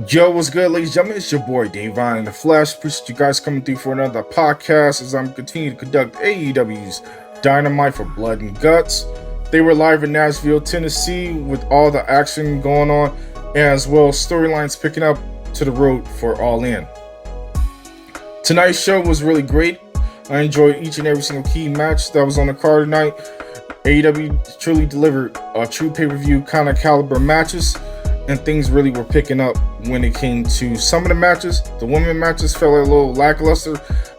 Yo, what's good, ladies and gentlemen? It's your boy DaVon in the flesh. Appreciate you guys coming through for another podcast as I'm continuing to conduct AEW's Dynamite for Blood and Guts. They were live in Nashville, Tennessee, with all the action going on, as well as storylines picking up to the road for All In. Tonight's show was really great. I enjoyed each and every single key match that was on the card tonight. AEW truly delivered a true pay-per-view kind of caliber matches, and things really were picking up when it came to some of the matches. The women matches felt a little lackluster,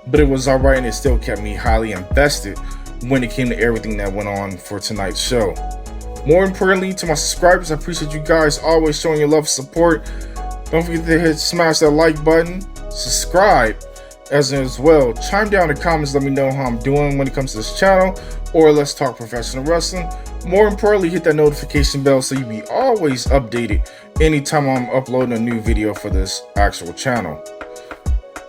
but it was alright, and it still kept me highly invested when it came to everything that went on for tonight's show. More importantly, to my subscribers, I appreciate you guys always showing your love and support. Don't forget to smash that like button, subscribe as well. Chime down in the comments, let me know how I'm doing when it comes to this channel, or let's talk professional wrestling. More importantly, hit that notification bell so you be always updated anytime I'm uploading a new video for this actual channel.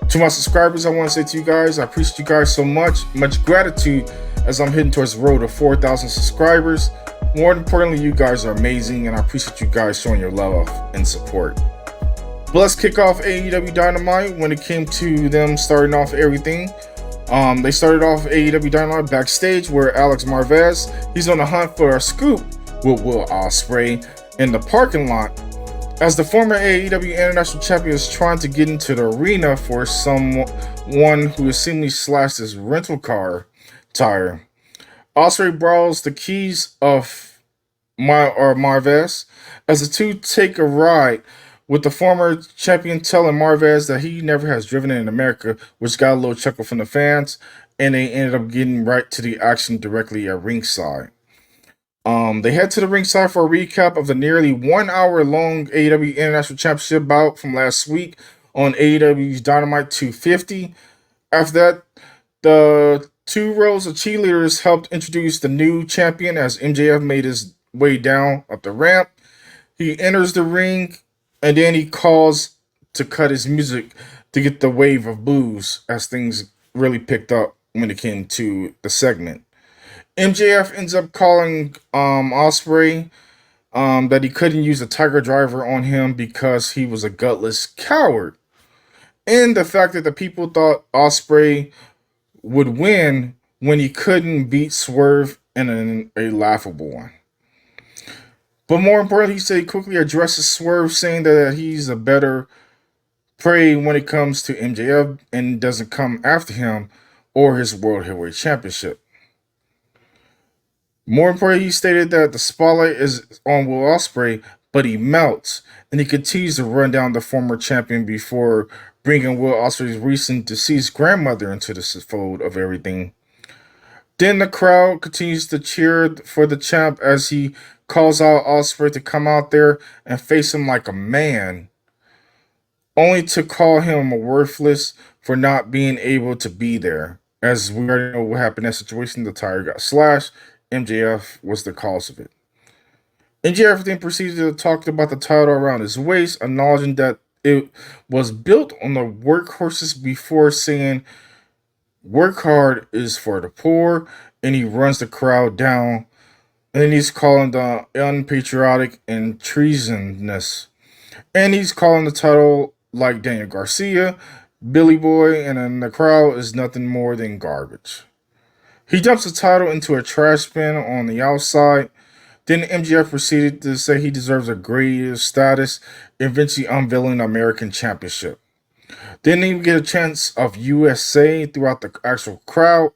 To my subscribers, I want to say to you guys, I appreciate you guys so much. Much gratitude as I'm heading towards the road of 4,000 subscribers. More importantly, you guys are amazing, and I appreciate you guys showing your love and support. But let's kick off AEW Dynamite when it came to them starting off everything. They started off AEW Dynamite backstage where Alex Marvez, he's on the hunt for a scoop with Will Ospreay in the parking lot, as the former AEW International Champion is trying to get into the arena for someone who has seemingly slashed his rental car tire. Ospreay borrows the keys of Marvez as the two take a ride, with the former champion telling Marvez that he never has driven in America, which got a little chuckle from the fans, and they ended up getting right to the action directly at ringside. They head to the ringside for a recap of the nearly 1 hour long AEW International Championship bout from last week on AEW's Dynamite 250. After that, the two rows of cheerleaders helped introduce the new champion as MJF made his way down up the ramp. He enters the ring, and then he calls to cut his music to get the wave of boos as things really picked up when it came to the segment. MJF ends up calling Ospreay that he couldn't use a Tiger Driver on him because he was a gutless coward. And the fact that the people thought Ospreay would win when he couldn't beat Swerve in a laughable one. But more importantly, he said he quickly addresses Swerve, saying that he's a better prey when it comes to MJF and doesn't come after him or his World Heavyweight Championship. More importantly, he stated that the spotlight is on Will Ospreay, but he melts, and he continues to run down the former champion before bringing Will Ospreay's recent deceased grandmother into the fold of everything. Then the crowd continues to cheer for the champ as he calls out Ospreay to come out there and face him like a man, only to call him worthless for not being able to be there. As we already know what happened in that situation, the tire got slashed. MJF was the cause of it. MJF then proceeded to talk about the title around his waist, acknowledging that it was built on the workhorses before saying, "Work hard is for the poor," and he runs the crowd down. And then he's calling the unpatriotic and treasonous. And he's calling the title like Daniel Garcia, Billy Boy, and then the crowd is nothing more than garbage. He dumps the title into a trash bin on the outside. Then MJF proceeded to say he deserves a greater status, eventually unveiling the American Championship. Didn't even get a chance of USA throughout the actual crowd.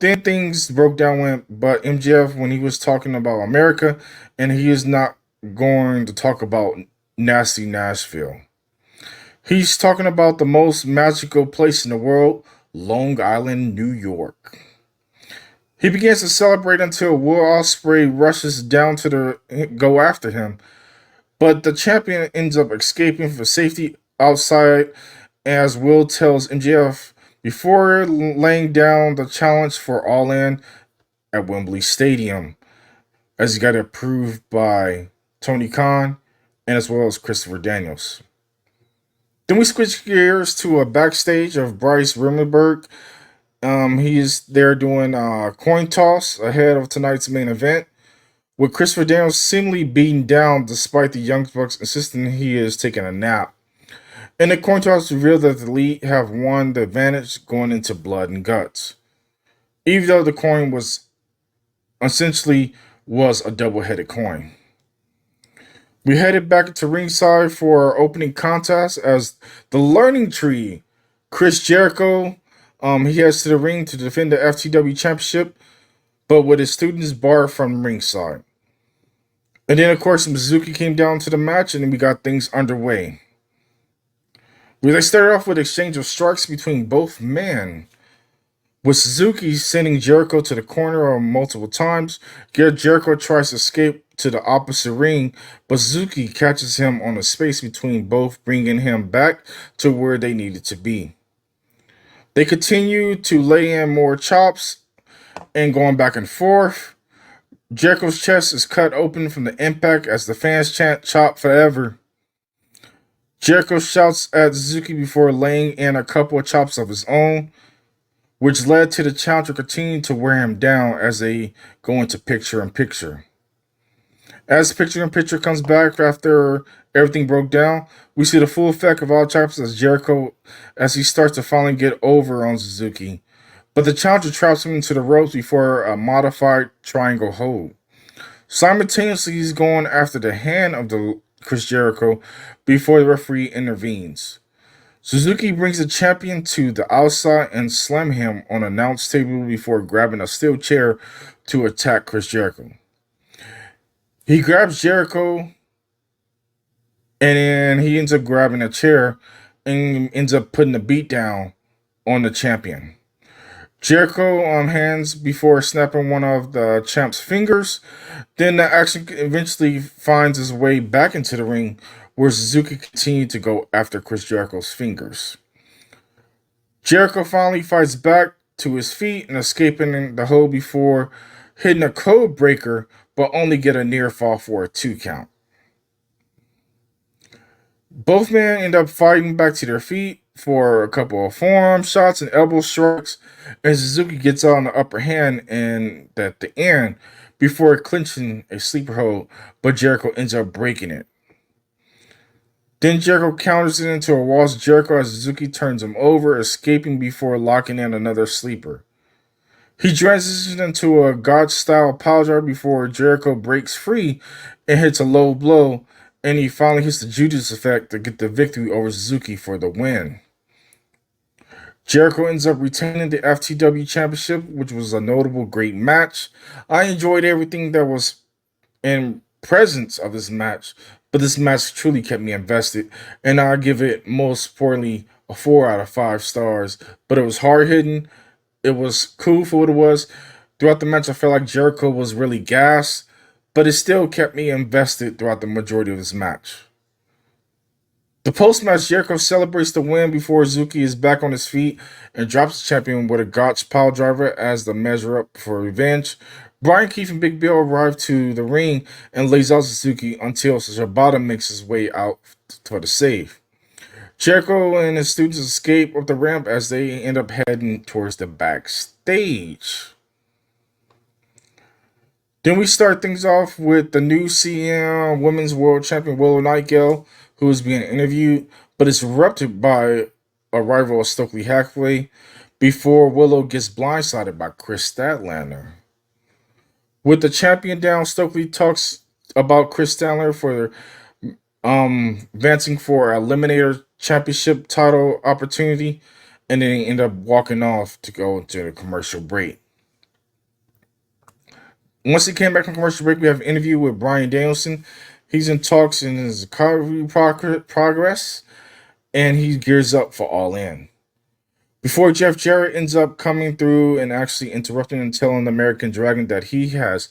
Then things broke down but MJF, when he was talking about America, and he is not going to talk about nasty Nashville. He's talking about the most magical place in the world, Long Island, New York. He begins to celebrate until Will Ospreay rushes down to go after him, but the champion ends up escaping for safety outside as Will tells MJF before laying down the challenge for All In at Wembley Stadium, as he got approved by Tony Khan and as well as Christopher Daniels. Then we switch gears to a backstage of Bryce Remmenberg. He is there doing a coin toss ahead of tonight's main event. with Christopher Daniels seemingly beaten down despite the Young Bucks insisting he is taking a nap. And the coin toss revealed that the Elite have won the advantage going into Blood and Guts, even though the coin was essentially was a double-headed coin. We headed back to ringside for our opening contest as the Learning Tree, Chris Jericho, he heads to the ring to defend the FTW Championship, but with his students barred from ringside. And then, of course, Mizuki came down to the match, and then we got things underway. We started off with exchange of strikes between both men, with Suzuki sending Jericho to the corner multiple times. Jericho tries to escape to the opposite ring, but Suzuki catches him on the space between both, bringing him back to where they needed to be. They continue to lay in more chops and going back and forth. Jericho's chest is cut open from the impact as the fans chant "Chop Forever." Jericho shouts at Suzuki before laying in a couple of chops of his own, which led to the challenger continuing to wear him down as they go into picture-in-picture. As picture-in-picture comes back after everything broke down, we see the full effect of all chops as Jericho as he starts to finally get over on Suzuki. But the challenger traps him into the ropes before a modified triangle hold. Simultaneously, he's going after the hand of the Chris Jericho before the referee intervenes. Suzuki brings the champion to the outside and slams him on an announce table before grabbing a steel chair to attack Chris Jericho. He grabs Jericho and then he ends up grabbing a chair and ends up putting a beat down on the champion. Jericho on hands before snapping one of the champ's fingers. Then the action eventually finds its way back into the ring, where Suzuki continued to go after Chris Jericho's fingers. Jericho finally fights back to his feet and escaping the hold before hitting a code breaker, but only get a near fall for a 2 count. Both men end up fighting back to their feet for a couple of forearm shots and elbow strikes, and Suzuki gets on the upper hand and at the end before clinching a sleeper hold, but Jericho ends up breaking it. Then Jericho counters it into a waltz Jericho as Suzuki turns him over, escaping before locking in another sleeper. He transitions into a God-style power before Jericho breaks free and hits a low blow, and he finally hits the Judas effect to get the victory over Suzuki for the win. Jericho ends up retaining the FTW Championship, which was a notable great match. I enjoyed everything that was in presence of this match, but this match truly kept me invested, and I give it most importantly a 4 out of 5 stars. But it was hard-hitting. It was cool for what it was. Throughout the match, I felt like Jericho was really gassed, but it still kept me invested throughout the majority of this match. The post-match, Jericho celebrates the win before Suzuki is back on his feet and drops the champion with a Gotch pile driver as the measure up for revenge. Brian Keith and Big Bill arrive to the ring and lays out Suzuki until Shibata makes his way out for the save. Jericho and his students escape up the ramp as they end up heading towards the backstage. Then we start things off with the new CM Women's World Champion Willow Nightingale, who is being interviewed, but is interrupted by a rival of Stokely Hathaway before Willow gets blindsided by Chris Statlander. With the champion down, Stokely talks about Chris Statlander for advancing for an Eliminator Championship title opportunity, and then they end up walking off to go into the commercial break. Once he came back from commercial break, we have an interview with Bryan Danielson. He's in talks in his recovery progress, and he gears up for All In. Before Jeff Jarrett ends up coming through and actually interrupting and telling the American Dragon that he has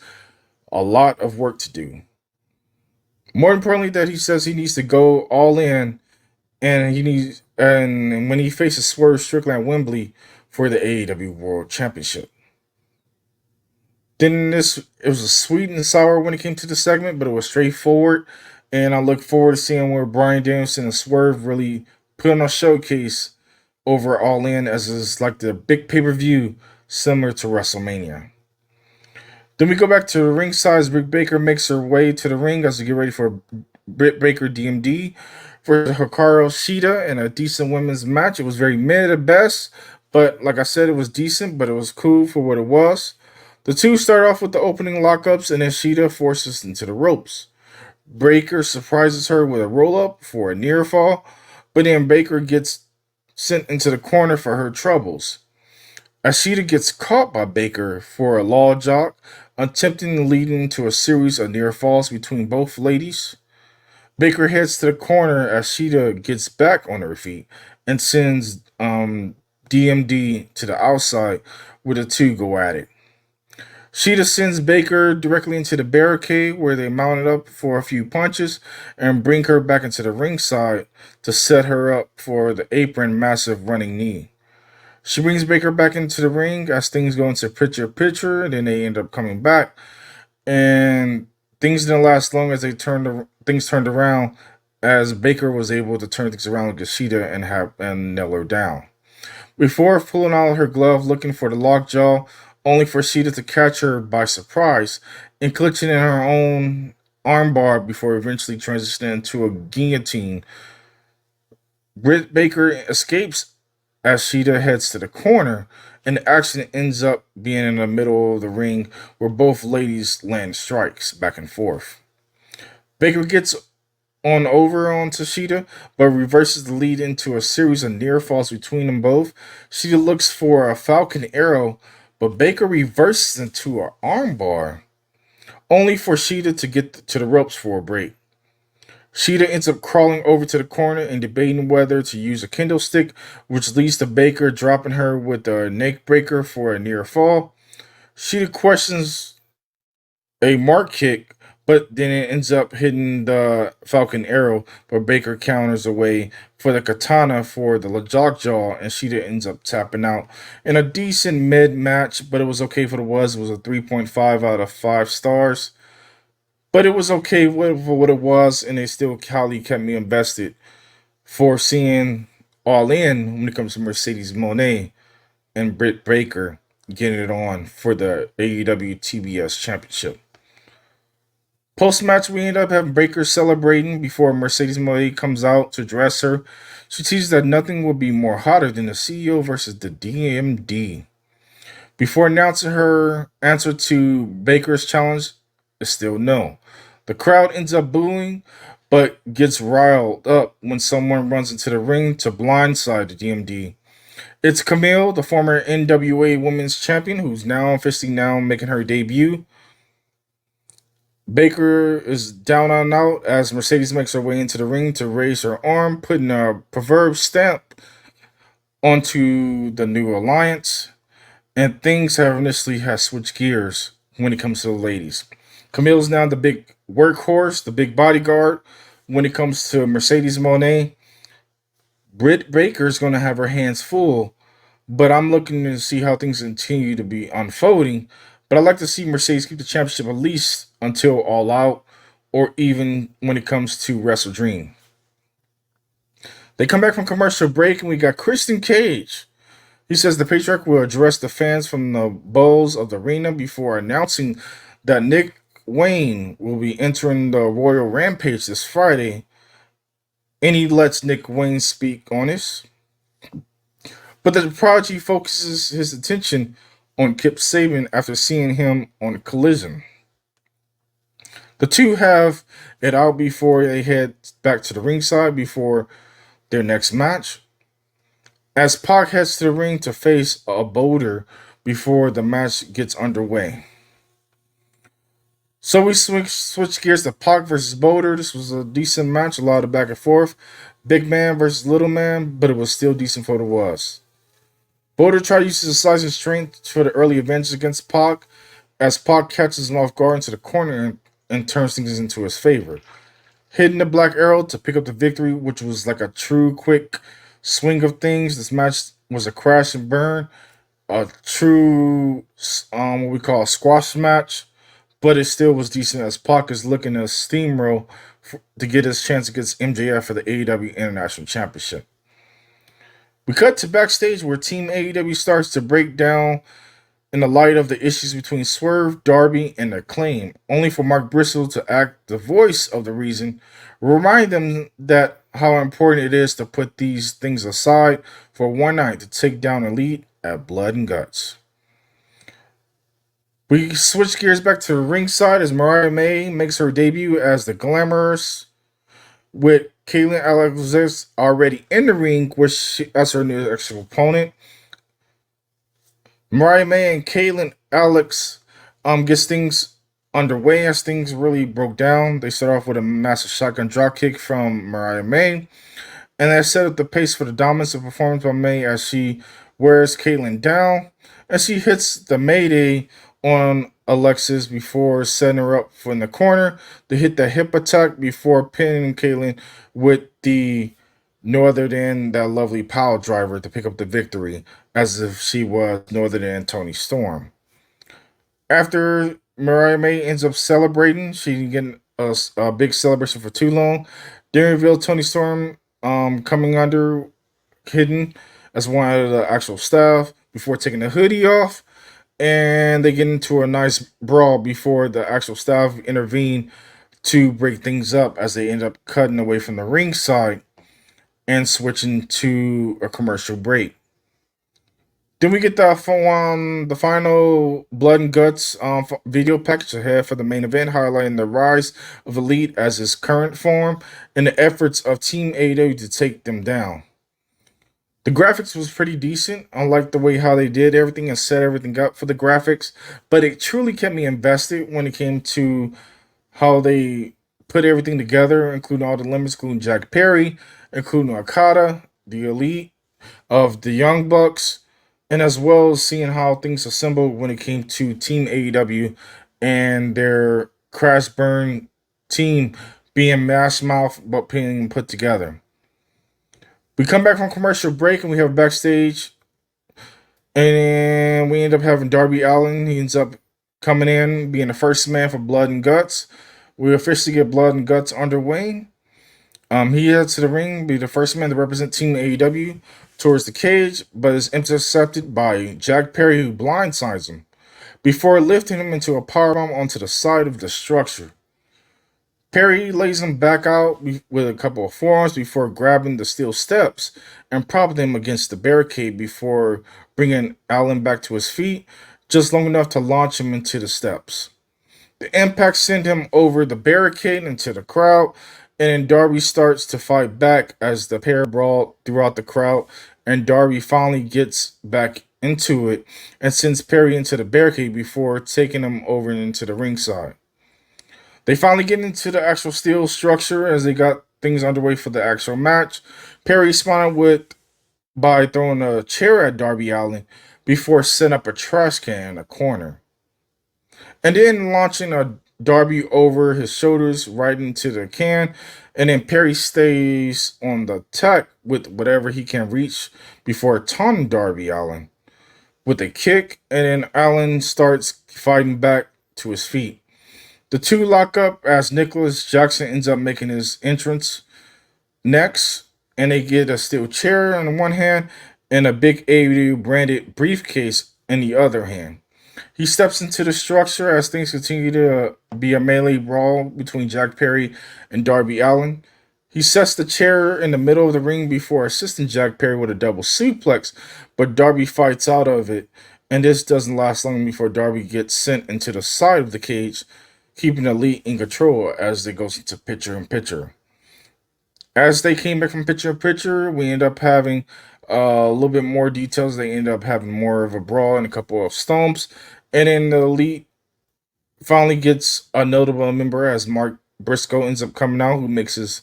a lot of work to do. More importantly, that he says he needs to go all in, and when he faces Swerve Strickland at Wembley for the AEW World Championship. Then it was a sweet and sour when it came to the segment, but it was straightforward, and I look forward to seeing where Bryan Danielson and Swerve really put on a showcase over All In, as it's like the big pay-per-view similar to WrestleMania. Then we go back to ringside as Britt Baker makes her way to the ring as we get ready for Britt Baker DMD versus Hikaru Shida in a decent women's match. It was very mid at best, but like I said, it was decent, but it was cool for what it was. The two start off with the opening lockups, and then Shida forces into the ropes. Baker surprises her with a roll up for a near fall, but then Baker gets sent into the corner for her troubles. Ashita gets caught by Baker for a law jock, attempting leading to a series of near falls between both ladies. Baker heads to the corner as Ashita gets back on her feet and sends DMD to the outside where the two go at it. Sheeta sends Baker directly into the barricade where they mounted up for a few punches and bring her back into the ringside to set her up for the apron massive running knee. She brings Baker back into the ring as things go into picture, and then they end up coming back. And things didn't last long as things turned around as Baker was able to turn things around with Sheeta and nail her down. Before pulling out her glove looking for the lockjaw, only for Sheeta to catch her by surprise and clutching in her own armbar before eventually transitioning into a guillotine. Britt Baker escapes as Sheeta heads to the corner, and the action ends up being in the middle of the ring where both ladies land strikes back and forth. Baker gets on over onto Sheeta, but reverses the lead into a series of near falls between them both. Sheeta looks for a Falcon Arrow, but Baker reverses into an armbar, only for Sheeta to get to the ropes for a break. Sheeta ends up crawling over to the corner and debating whether to use a kendo stick, which leads to Baker dropping her with a neck breaker for a near fall. Sheeta questions a mark kick, but then it ends up hitting the Falcon Arrow, but Baker counters away for the katana for the lockjaw, and Sheeta ends up tapping out in a decent mid match, but it was okay for what it was. It was a 3.5 out of 5 stars. But it was okay for what it was, and it still highly kept me invested for seeing All In when it comes to Mercedes Moné and Britt Baker getting it on for the AEW TBS Championship. Post-match, we end up having Baker celebrating before Mercedes Moné comes out to address her. She teases that nothing will be more hotter than the CEO versus the DMD. Before announcing her answer to Baker's challenge, is still no. The crowd ends up booing, but gets riled up when someone runs into the ring to blindside the DMD. It's Camille, the former NWA Women's Champion, who's now officially making her debut. Baker is down and out as Mercedes makes her way into the ring to raise her arm, putting a proverb stamp onto the new alliance. And things have initially switched gears when it comes to the ladies. Camille's now the big workhorse, the big bodyguard when it comes to Mercedes Moné. Britt Baker's going to have her hands full, but I'm looking to see how things continue to be unfolding. But I'd like to see Mercedes keep the championship at least until All Out, or even when it comes to Wrestle Dream. They come back from commercial break, and we got Christian Cage. He says the Patriarch will address the fans from the bowls of the arena before announcing that Nick Wayne will be entering the Royal Rampage this Friday, and he lets Nick Wayne speak on this. But the Prodigy focuses his attention on Kip Sabian after seeing him on Collision. The two have it out before they head back to the ringside before their next match, as Pac heads to the ring to face a Boulder before the match gets underway. So we switch gears to Pac versus Boulder. This was a decent match, a lot of back and forth. Big man versus little man, but it was still decent for what it was. Boulder tried to use his size and strength for the early advantage against Pac, as Pac catches him off guard into the corner and turns things into his favor. Hitting the Black Arrow to pick up the victory, which was like a true quick swing of things. This match was a crash and burn, a true what we call a squash match, but it still was decent as Pac is looking to steamroll to get his chance against MJF for the AEW International Championship. We cut to backstage where Team AEW starts to break down in the light of the issues between Swerve, Darby, and Acclaim, only for Mark Briscoe to act the voice of the reason, remind them that how important it is to put these things aside for one night to take down Elite at Blood and Guts. We switch gears back to ringside as Mariah May makes her debut as the Glamorous, with Kaitlyn Alexis already in the ring as her new extra opponent. Mariah May and Kaitlyn Alex gets things underway as things really broke down. They start off with a massive shotgun dropkick from Mariah May, and that set up the pace for the dominance of performance by May as she wears Kaitlyn down, and she hits the Mayday on Alexis before setting her up in the corner to hit the hip attack before pinning Kaitlyn with the no other than that lovely power driver to pick up the victory, as if she was no other than Toni Storm. After Mariah May ends up celebrating, she didn't get a big celebration for too long. They revealed Toni Storm coming under hidden as one of the actual staff before taking the hoodie off, and they get into a nice brawl before the actual staff intervene to break things up as they end up cutting away from the ringside and switching to a commercial break. Then we get the final Blood and Guts video package ahead for the main event, highlighting the rise of Elite as its current form and the efforts of Team AEW to take them down. The graphics was pretty decent. I liked the way how they did everything and set everything up for the graphics, but it truly kept me invested when it came to how they put everything together, including all the limits, including Jack Perry, including Okada, the Elite of the Young Bucks, and as well as seeing how things assembled when it came to Team AEW and their crash burn team being mash mouth but being put together. We come back from commercial break and we have backstage, and we end up having Darby Allin. He ends up coming in, being the first man for Blood and Guts. We officially get Blood and Guts underway. He heads to the ring, be the first man to represent Team AEW towards the cage, but is intercepted by Jack Perry, who blindsides him before lifting him into a powerbomb onto the side of the structure. Perry lays him back out with a couple of forearms before grabbing the steel steps and propping him against the barricade before bringing Allin back to his feet, just long enough to launch him into the steps. The impact sent him over the barricade into the crowd, and then Darby starts to fight back as the pair brawl throughout the crowd, and Darby finally gets back into it and sends Perry into the barricade before taking him over into the ringside. They finally get into the actual steel structure as they got things underway for the actual match. Perry responded by throwing a chair at Darby Allin before setting up a trash can in a corner, and then launching a Darby over his shoulders right into the can, and then Perry stays on the attack with whatever he can reach before taunting Darby Allin with a kick, and then Allin starts fighting back to his feet. The two lock up as Nicholas Jackson ends up making his entrance next, and they get a steel chair in one hand and a big AEW branded briefcase in the other hand. He steps into the structure as things continue to be a melee brawl between Jack Perry and Darby Allin. He sets the chair in the middle of the ring before assisting Jack Perry with a double suplex, but Darby fights out of it, and this doesn't last long before Darby gets sent into the side of the cage, keeping Elite in control as they go into picture-in-picture. As they came back from picture-in-picture, we end up having a little bit more details. They end up having more of a brawl and a couple of stomps. And then the Elite finally gets a notable member as Mark Briscoe ends up coming out, who makes his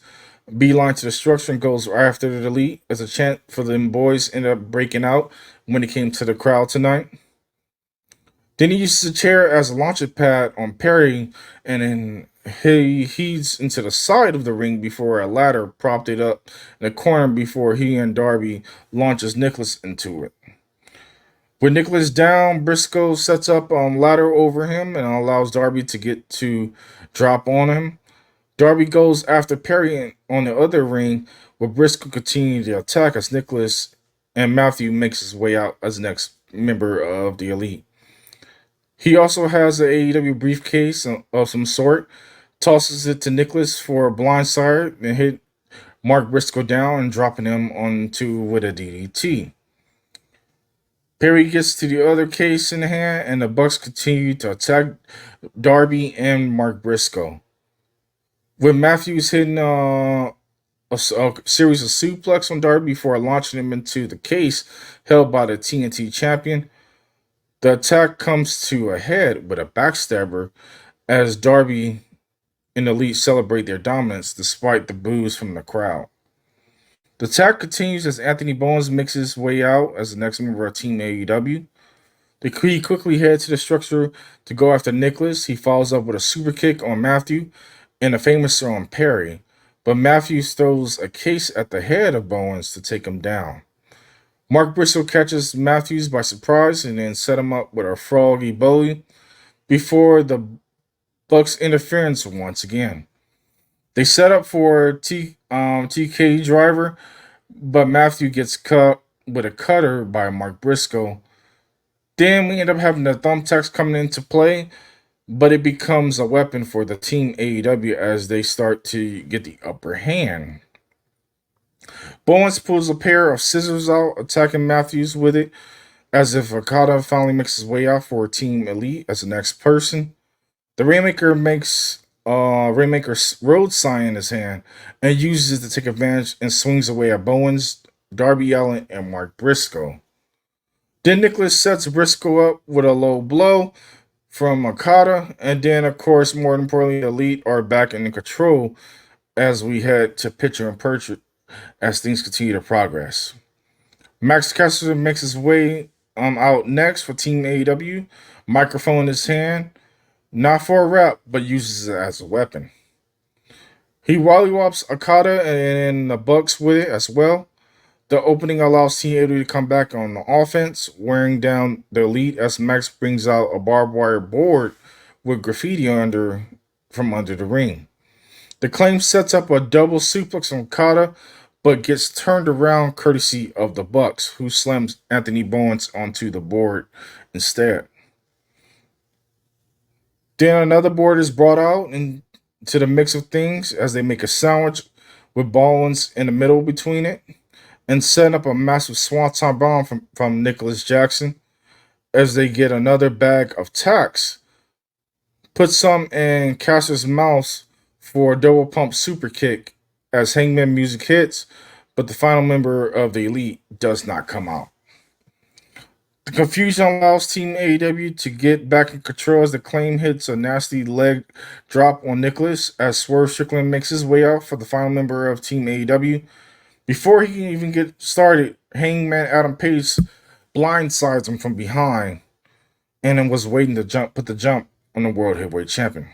beeline to the structure and goes after the Elite as a chant for them boys ended up breaking out when it came to the crowd tonight. Then he uses the chair as a launching pad on Perry, and then he heads into the side of the ring before a ladder propped it up in the corner before he and Darby launches Nicholas into it. With Nicholas down, Briscoe sets up a ladder over him and allows Darby to get to drop on him. Darby goes after Perry on the other ring, with Briscoe continuing to attack as Nicholas and Matthew makes his way out as the next member of the Elite. He also has an AEW briefcase of some sort, tosses it to Nicholas for a blindside, and hit Mark Briscoe down and dropping him onto with a DDT. Perry gets to the other case in hand, and the Bucks continue to attack Darby and Mark Briscoe. With Matthews hitting a series of suplex on Darby before launching him into the case held by the TNT champion, the attack comes to a head with a backstabber as Darby and Elite celebrate their dominance despite the boos from the crowd. The attack continues as Anthony Bowens makes his way out as the next member of Team AEW. He quickly heads to the structure to go after Nicholas. He follows up with a super kick on Matthew and a famous throw on Perry, but Matthews throws a case at the head of Bowens to take him down. Mark Briscoe catches Matthews by surprise and then set him up with a froggy bully before the Bucks interference once again. They set up for TK driver, but Matthew gets cut with a cutter by Mark Briscoe. Then we end up having the thumbtacks coming into play, but it becomes a weapon for the Team AEW as they start to get the upper hand. Bowens pulls a pair of scissors out, attacking Matthews with it, as if Okada finally makes his way out for Team Elite as the next person. The Rainmaker makes Rainmaker's road sign in his hand and uses it to take advantage and swings away at Bowens, Darby Allin, and Mark Briscoe. Then Nicholas sets Briscoe up with a low blow from Okada, and then, of course, more importantly, Elite are back in control as we head to picture in picture as things continue to progress. Max Caster makes his way out next for Team AEW, microphone in his hand, not for a rap, but uses it as a weapon. He wollywops Okada and the Bucks with it as well. The opening allows Team AEW to come back on the offense, wearing down the Elite as Max brings out a barbed wire board with graffiti from under the ring. The Claim sets up a double suplex on Okada, but gets turned around courtesy of the Bucks, who slams Anthony Bowens onto the board instead. Then another board is brought out into the mix of things as they make a sandwich with Bowens in the middle between it, and set up a massive swanton bomb from Nicholas Jackson as they get another bag of tacks. Put some in Caster's mouth for a double pump super kick as Hangman music hits, but the final member of the Elite does not come out. The confusion allows Team AEW to get back in control as the Claim hits a nasty leg drop on Nicholas as Swerve Strickland makes his way out for the final member of Team AEW. Before he can even get started, Hangman Adam Page blindsides him from behind and then was waiting to put the jump on the World Heavyweight Champion.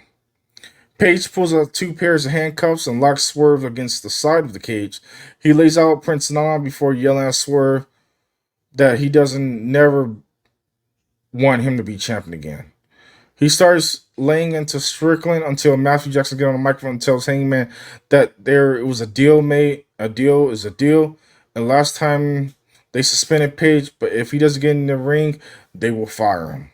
Page pulls out two pairs of handcuffs and locks Swerve against the side of the cage. He lays out Prince Nana before yelling at Swerve that he never want him to be champion again. He starts laying into Strickland until Matthew Jackson gets on the microphone and tells Hangman that it was a deal made. A deal is a deal. And last time they suspended Page, but if he doesn't get in the ring, they will fire him.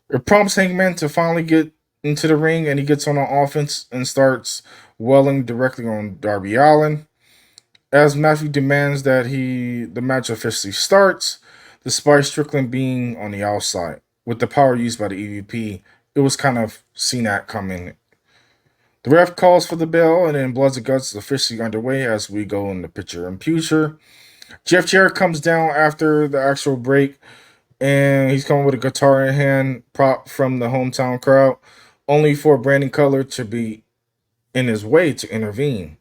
It prompts Hangman to finally get into the ring, and he gets on the offense and starts welling directly on Darby Allin. As Matthew demands that the match officially starts, despite Strickland being on the outside. With the power used by the EVP, it was kind of seen that coming. The ref calls for the bell, and then Blood Guts is officially underway as we go in the picture in future. Jeff Jarrett comes down after the actual break, and he's coming with a guitar in hand, prop from the hometown crowd, only for Brandon Cutler to be in his way to intervene.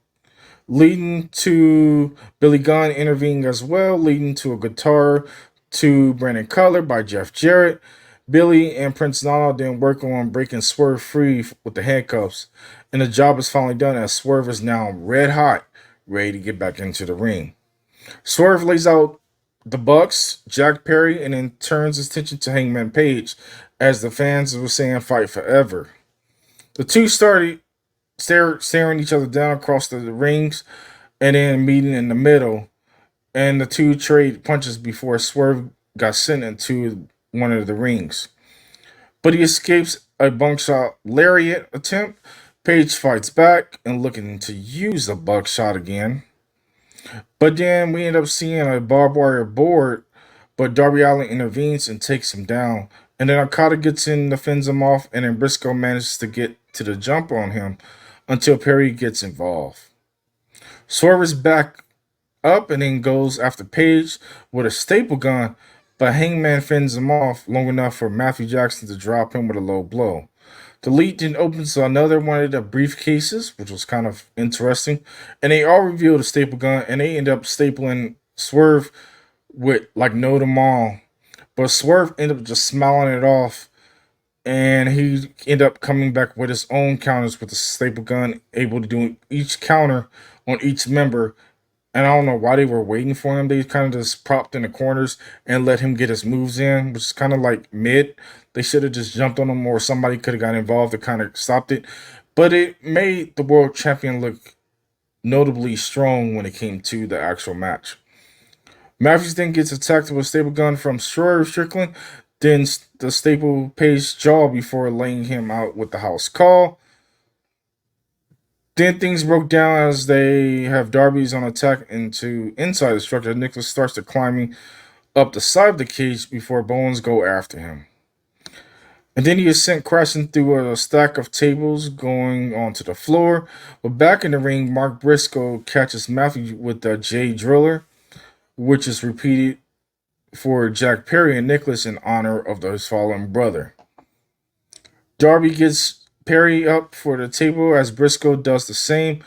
Leading to Billy Gunn intervening as well, leading to a guitar to Brandon Cutler by Jeff Jarrett. Billy and Prince Nana then work on breaking Swerve free with the handcuffs, and the job is finally done as Swerve is now red hot, ready to get back into the ring. Swerve lays out the Bucks, Jack Perry, and then turns his attention to Hangman Page as the fans were saying fight forever. The two started staring each other down across the rings and then meeting in the middle, and the two trade punches before Swerve got sent into one of the rings. but he escapes a buckshot lariat attempt. Page fights back and looking to use the buckshot again. But then we end up seeing a barbed wire board, but Darby Allin intervenes and takes him down. And then Okada gets in, fends him off, and then Briscoe manages to get to the jump on him until Perry gets involved. Swerve is back up and then goes after Page with a staple gun, but Hangman fends him off long enough for Matthew Jackson to drop him with a low blow. The lead then opens another one of the briefcases, which was kind of interesting, and they all reveal the staple gun, and they end up stapling Swerve with like no tomorrow. But Swerve ended up just smiling it off, and he ended up coming back with his own counters with the staple gun, able to do each counter on each member. And I don't know why they were waiting for him. They kind of just propped in the corners and let him get his moves in, which is kind of like mid. They should have just jumped on him, or somebody could have got involved to kind of stopped it. But it made the world champion look notably strong when it came to the actual match. Matthews then gets attacked with a staple gun from Strickland, then the staple Page jaw before laying him out with the house call. Then things broke down as they have Darby's on attack inside the structure. Nicholas starts to climbing up the side of the cage before Bowens go after him. And then he is sent crashing through a stack of tables going onto the floor. But back in the ring, Mark Briscoe catches Matthew with the J Driller, which is repeated for Jack Perry and Nicholas in honor of his fallen brother. Darby gets Perry up for the table as Briscoe does the same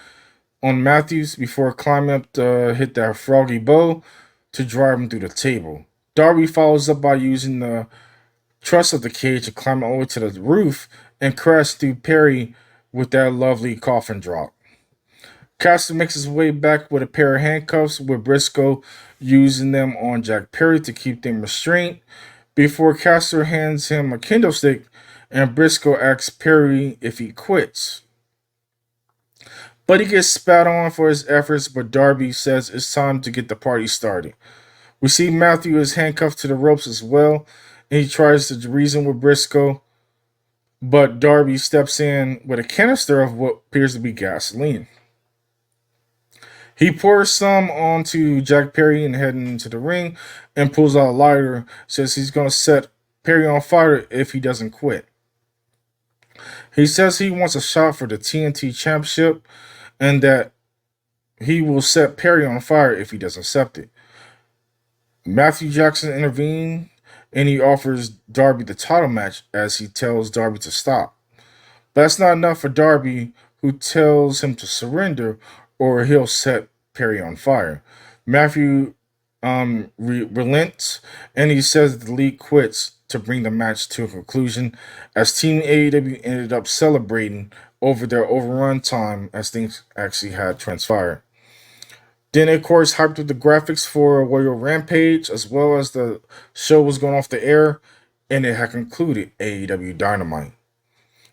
on Matthews before climbing up to hit that froggy bow to drive him through the table. Darby follows up by using the truss of the cage to climb all the way to the roof and crash through Perry with that lovely coffin drop. Caster makes his way back with a pair of handcuffs, with Briscoe using them on Jack Perry to keep them restrained before Caster hands him a kendo stick and Briscoe asks Perry if he quits. But he gets spat on for his efforts, but Darby says it's time to get the party started. We see Matthew is handcuffed to the ropes as well, and he tries to reason with Briscoe, but Darby steps in with a canister of what appears to be gasoline. He pours some onto Jack Perry and heading into the ring and pulls out a lighter, says he's going to set Perry on fire if he doesn't quit. He says he wants a shot for the TNT Championship and that he will set Perry on fire if he doesn't accept it. Matthew Jackson intervenes and he offers Darby the title match as he tells Darby to stop. But that's not enough for Darby, who tells him to surrender or he'll set Perry on fire. Matthew relents and he says the league quits to bring the match to a conclusion as Team AEW ended up celebrating over their overrun time as things actually had transpired. Then, of course, hyped up the graphics for Royal Rampage as well as the show was going off the air and it had concluded AEW Dynamite.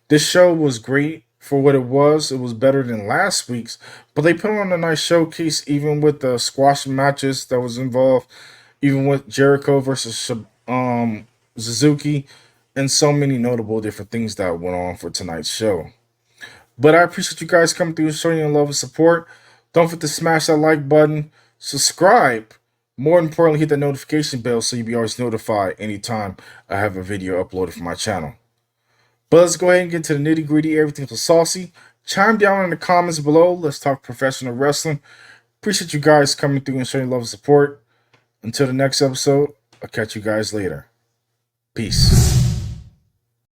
This show was great for what it was. It was better than last week's, but they put on a nice showcase even with the squash matches that was involved, even with Jericho versus Suzuki, and so many notable different things that went on for tonight's show. But I appreciate you guys coming through and showing your love and support. Don't forget to smash that like button, subscribe, more importantly, hit that notification bell so you'll be always notified anytime I have a video uploaded from my channel. But let's go ahead and get to the nitty gritty, everything for saucy. Chime down in the comments below. Let's talk professional wrestling. Appreciate you guys coming through and showing love and support. Until the next episode, I'll catch you guys later. Peace.